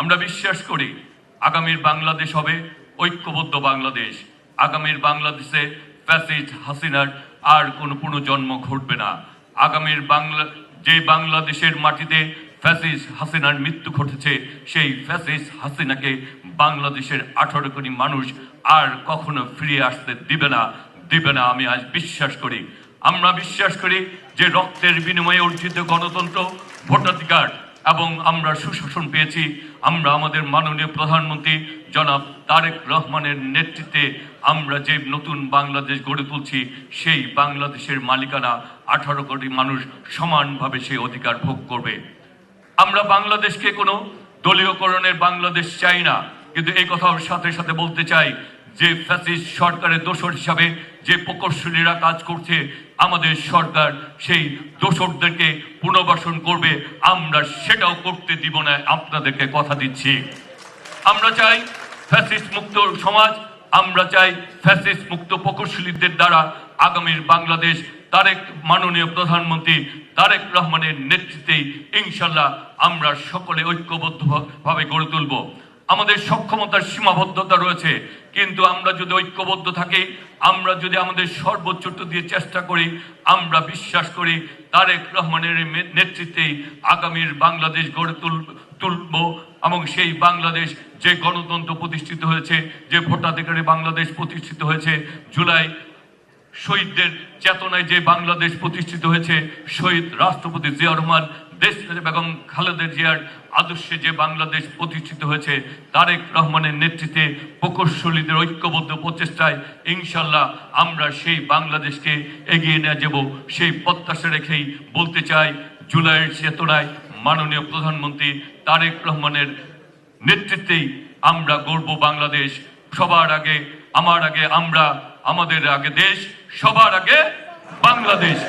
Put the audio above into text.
আমরা বিশ্বাস করি আগামীর বাংলাদেশ হবে ঐক্যবদ্ধ বাংলাদেশ। আগামীর বাংলাদেশে ফ্যাসিস্ট হাসিনার আর কোনো পুনর্জন্ম ঘটবে না। আগামীর যে বাংলাদেশের মাটিতে ফ্যাসিস্ট হাসিনার মৃত্যু ঘটেছে, সেই ফ্যাসিস্ট হাসিনাকে বাংলাদেশের 18 কোটি মানুষ আর কখনো ফিরে আসতে দিবে না। আমি আজ বিশ্বাস করি, আমরা বিশ্বাস করি যে রক্তের বিনিময়ে অর্জিত গণতন্ত্র, ভোটাধিকার এবং আমরা সুশাসন পেয়েছি। আমরা আমাদের মাননীয় প্রধানমন্ত্রী জনাব তারেক রহমানের নেতৃত্বে আমরা যে নতুন বাংলাদেশ গড়ে তুলছি, সেই বাংলাদেশের মালিকানা 18 কোটি মানুষ সমানভাবে সেই অধিকার ভোগ করবে। আমরা বাংলাদেশকে কোনো দলীয়করণের বাংলাদেশ চাই না, কিন্তু এই কথার সাথে সাথে বলতে চাই যে ফ্যাসিস্ট সরকারের দোসর হিসাবে যে প্রকৌশলীরা কাজ করছে, আমাদের সরকার সেই দোসরদেরকে পুনর্বাসন করবে। আমরা সেটাও করতে দিব না, আপনাদেরকে কথা দিচ্ছি। আমরা চাই ফ্যাসিস্ট মুক্ত সমাজ, আমরা চাই ফ্যাসিস্ট মুক্ত প্রকৌশলীদের দ্বারা আগামীর বাংলাদেশ মাননীয় প্রধানমন্ত্রী তারেক রহমানের নেতৃত্বেই ইনশাল্লাহ আমরা সকলে ঐক্যবদ্ধভাবে গড়ে তুলব। আমাদের সক্ষমতার সীমাবদ্ধতা রয়েছে, কিন্তু আমরা যদি ঐক্যবদ্ধ থাকি, আমরা যদি আমাদের সর্বোচ্চটা দিয়ে চেষ্টা করি, আমরা বিশ্বাস করি তারেক রহমানের নেতৃত্বেই আগামীর বাংলাদেশ গড়ে তুলব। এবং সেই বাংলাদেশ যে গণতন্ত্র প্রতিষ্ঠিত হয়েছে, যে ভোটাধিকারে বাংলাদেশ প্রতিষ্ঠিত হয়েছে, জুলাই শহীদদের চেতনায় যে বাংলাদেশ প্রতিষ্ঠিত হয়েছে, শহীদ রাষ্ট্রপতি জিয়া রহমান, দেশ বেগম খালেদা জিয়ার আদর্শে যে বাংলাদেশ প্রতিষ্ঠিত হয়েছে, তারেক রহমানের নেতৃত্বে প্রকৌশলীদের ঐক্যবদ্ধ প্রচেষ্টায় ইনশাল্লাহ আমরা সেই বাংলাদেশকে এগিয়ে নিয়ে যাব। সেই প্রত্যাশা রেখেই বলতে চাই, জুলাইয়ের চেতনায় মাননীয় প্রধানমন্ত্রী তারেক রহমানের নেতৃত্বেই আমরা গড়ব বাংলাদেশ। সবার আগে, আমার আগে আমরা, আমাদের আগে দেশ, সবার আগে বাংলাদেশ।